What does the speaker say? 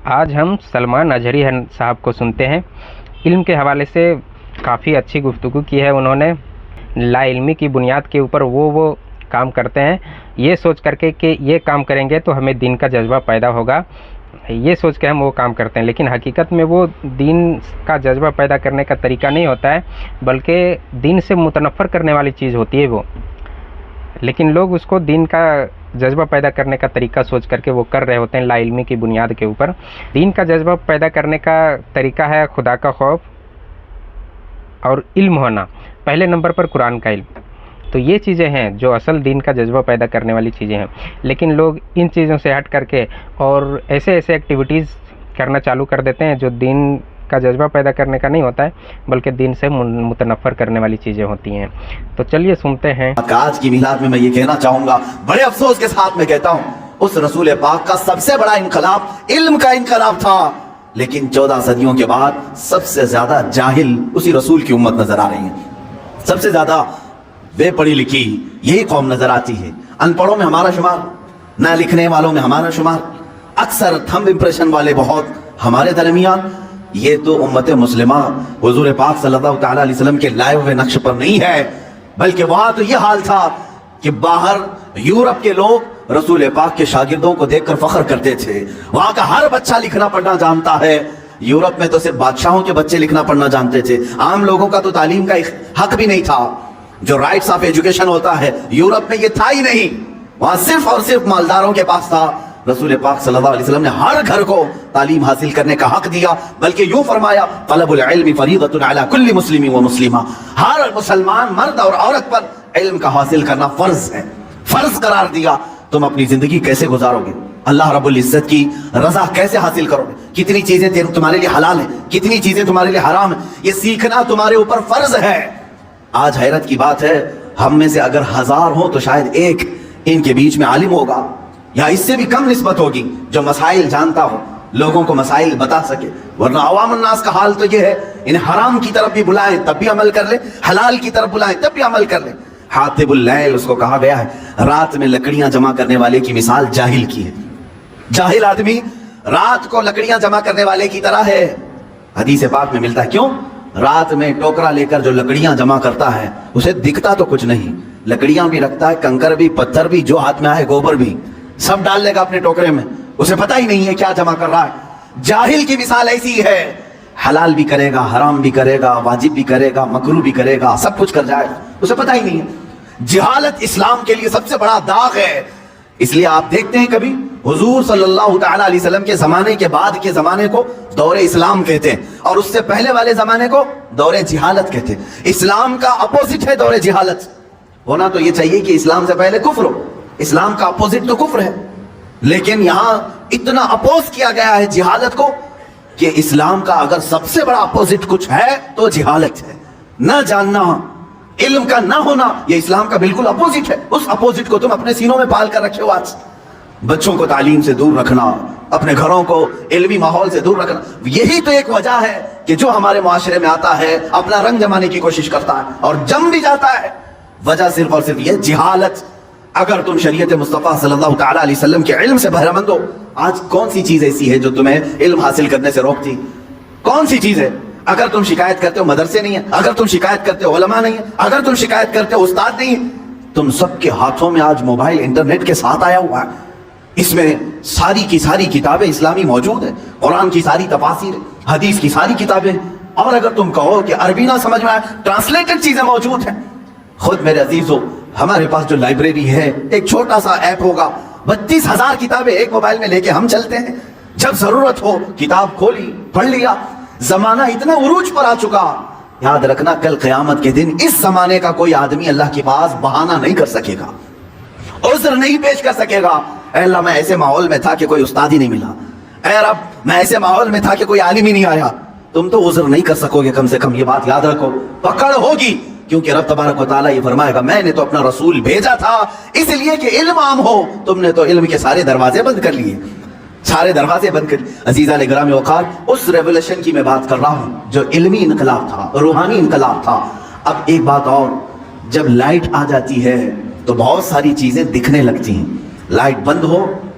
آج ہم سلمان اظہری صاحب کو سنتے ہیں۔ علم کے حوالے سے کافی اچھی گفتگو کی ہے انہوں نے۔ لا علمی کی بنیاد کے اوپر وہ کام کرتے ہیں یہ سوچ کر کے کہ یہ کام کریں گے تو ہمیں دین کا جذبہ پیدا ہوگا، یہ سوچ کے ہم وہ کام کرتے ہیں، لیکن حقیقت میں وہ دین کا جذبہ پیدا کرنے کا طریقہ نہیں ہوتا ہے، بلکہ دین سے متنفر کرنے والی چیز ہوتی ہے وہ۔ لیکن لوگ اس کو دین کا جذبہ پیدا کرنے کا طریقہ سوچ کر کے وہ کر رہے ہوتے ہیں لا علمی کی بنیاد کے اوپر۔ دین کا جذبہ پیدا کرنے کا طریقہ ہے خدا کا خوف اور علم ہونا، پہلے نمبر پر قرآن کا علم۔ تو یہ چیزیں ہیں جو اصل دین کا جذبہ پیدا کرنے والی چیزیں ہیں، لیکن لوگ ان چیزوں سے ہٹ کر کے اور ایسے ایکٹیویٹیز کرنا چالو کر دیتے ہیں جو دین کا جذبہ پیدا کرنے کا نہیں ہوتا ہے، بلکہ دین سے متنفر کرنے والی چیزیں ہوتی ہیں۔ تو چلیے سنتے ہیں۔ آج کی میلاد میں یہ کہنا چاہوں گا، بڑے افسوس کے ساتھ میں کہتا ہوں، اس رسول پاک کا سب سے بڑا انقلاب علم کا انقلاب تھا، لیکن 14 صدیوں کے بعد سب سے زیادہ جاہل اسی رسول کی امت نظر آ رہی ہے۔ سب سے زیادہ بے پڑھی لکھی یہی قوم نظر آتی ہے۔ ان پڑھوں میں ہمارا شمار، نہ لکھنے والوں میں ہمارا شمار، اکثر تھمب امپریشن والے بہت ہمارے درمیان۔ یہ تو امت مسلمہ حضور پاک صلی اللہ تعالیٰ علیہ وسلم کے لائے ہوئے نقش پر نہیں ہے، بلکہ وہاں تو یہ حال تھا کہ باہر یورپ کے لوگ رسول پاک کے شاگردوں کو دیکھ کر فخر کرتے تھے۔ وہاں کا ہر بچہ لکھنا پڑھنا جانتا ہے۔ یورپ میں تو صرف بادشاہوں کے بچے لکھنا پڑھنا جانتے تھے، عام لوگوں کا تو تعلیم کا حق بھی نہیں تھا۔ جو رائٹس آف ایجوکیشن ہوتا ہے یورپ میں یہ تھا ہی نہیں، وہاں صرف اور صرف مالداروں کے پاس تھا۔ رسول پاک صلی اللہ علیہ وسلم نے ہر گھر کو تعلیم حاصل کرنے کا حق دیا، بلکہ یوں فرمایا طلب العلم فریضۃ علی کل مسلم و مسلمہ، ہر مسلمان مرد اور عورت پر علم کا حاصل کرنا فرض ہے، فرض قرار دیا۔ تم اپنی زندگی کیسے گزارو گے، اللہ رب العزت کی رضا کیسے حاصل کرو گے، کتنی چیزیں تمہارے لیے حلال ہیں، کتنی چیزیں تمہارے لیے حرام ہیں، یہ سیکھنا تمہارے اوپر فرض ہے۔ آج حیرت کی بات ہے، ہم میں سے اگر 1000 ہوں تو شاید ایک ان کے بیچ میں عالم ہوگا، یا اس سے بھی کم نسبت ہوگی، جو مسائل جانتا ہو، لوگوں کو مسائل بتا سکے۔ ورنہ عوام الناس کا حال تو یہ ہے، انہیں حرام کی طرف بھی بلائیں تب بھی عمل کر لیں، حلال کی طرف بلائیں تب بھی عمل کر لیں۔ حاطب اللیل اس کو کہا گیا ہے، رات میں لکڑیاں جمع کرنے والے کی مثال جاہل کی ہے۔ جاہل آدمی رات کو لکڑیاں جمع کرنے والے کی طرح ہے۔ حدیث پاک میں ملتا ہے، کیوں؟ رات میں ٹوکرا لے کر جو لکڑیاں جمع کرتا ہے اسے دکھتا تو کچھ نہیں، لکڑیاں بھی رکھتا ہے، کنکر بھی، پتھر بھی، جو ہاتھ میں آئے گوبر بھی، سب ڈال لے گا اپنے ٹوکرے میں، اسے پتہ ہی نہیں ہے کیا جمع کر رہا ہے۔ جاہل کی مثال ایسی ہے، حلال بھی کرے گا، حرام بھی کرے گا، واجب بھی کرے گا، مکروہ بھی کرے گا، سب کچھ کر جائے گا، اسے پتہ ہی نہیں ہے۔ جہالت اسلام کے لیے سب سے بڑا داغ ہے۔ اس لیے آپ دیکھتے ہیں کبھی حضور صلی اللہ تعالیٰ علیہ وسلم کے زمانے کے بعد کے زمانے کو دور اسلام کہتے ہیں، اور اس سے پہلے والے زمانے کو دور جہالت کہتے ہیں۔ اسلام کا اپوزٹ ہے دور جہالت۔ ہونا تو یہ چاہیے کہ اسلام سے پہلے کفر ہو، اسلام کا اپوزٹ تو کفر ہے، لیکن یہاں اتنا اپوز کیا گیا ہے جہالت کو کہ اسلام کا اگر سب سے بڑا اپوزٹ کچھ ہے تو جہالت ہے۔ نہ جاننا، علم کا نہ ہونا، یہ اسلام کا بالکل اپوزٹ ہے۔ اس اپوزٹ کو تم اپنے سینوں میں پال کر رکھے ہو آج۔ بچوں کو تعلیم سے دور رکھنا، اپنے گھروں کو علمی ماحول سے دور رکھنا، یہی تو ایک وجہ ہے کہ جو ہمارے معاشرے میں آتا ہے اپنا رنگ جمانے کی کوشش کرتا ہے اور جم بھی جاتا ہے۔ وجہ صرف اور صرف یہ جہالت۔ اگر تم شریعت مصطفیٰ صلی اللہ تعالیٰ علیہ وسلم کے علم سے بہرہ مند ہو، آج کون سی چیز ایسی ہے جو تمہیں علم حاصل کرنے سے روکتی؟ کون سی چیز ہے؟ اگر تم شکایت کرتے ہو مدرسے نہیں ہیں، اگر تم شکایت کرتے ہو علماء نہیں ہیں، اگر تم شکایت کرتے ہو استاد نہیں ہیں، تم سب کے ہاتھوں میں آج موبائل انٹرنیٹ کے ساتھ آیا ہوا ہے، اس میں ساری کی ساری کتابیں اسلامی موجود ہیں، قرآن کی ساری تفاسیر، حدیث کی ساری کتابیں، اور اگر تم کہو کہ عربی نہ سمجھ میں آئے، ٹرانسلیٹڈ چیزیں موجود ہیں۔ خود میرے عزیزو، ہمارے پاس جو لائبریری ہے، ایک چھوٹا سا ایپ ہوگا، 32,000 کتابیں ایک موبائل میں لے کے ہم چلتے ہیں، جب ضرورت ہو کتاب کھولی پڑھ لیا۔ زمانہ اتنا عروج پر آ چکا، یاد رکھنا کل قیامت کے دن اس زمانے کا کوئی آدمی اللہ کے پاس بہانہ نہیں کر سکے گا، عذر نہیں پیش کر سکے گا۔ اے اللہ، میں ایسے ماحول میں تھا کہ کوئی استاد ہی نہیں ملا، اے رب میں ایسے ماحول میں تھا کہ کوئی عالم ہی نہیں آیا۔ تم تو عذر نہیں کر سکو گے، کم سے کم یہ بات یاد رکھو، پکڑ ہوگی، کیونکہ رب تبارک و تعالیٰ یہ فرمائے گا، میں نے تو اپنا رسول بھیجا تھا اس لیے کہ علم عام ہو، تم نے تو علم کے سارے دروازے بند کر لیے، سارے دروازے بند کر۔ عزیزان گرامی اوقات، اس ریولوشن کی میں بات کر رہا ہوں جو علمی انقلاب تھا، روحانی انقلاب تھا۔ اب ایک بات اور، جب لائٹ آ جاتی ہے تو بہت ساری چیزیں دکھنے لگتی ہیں۔ لائٹ بند ہو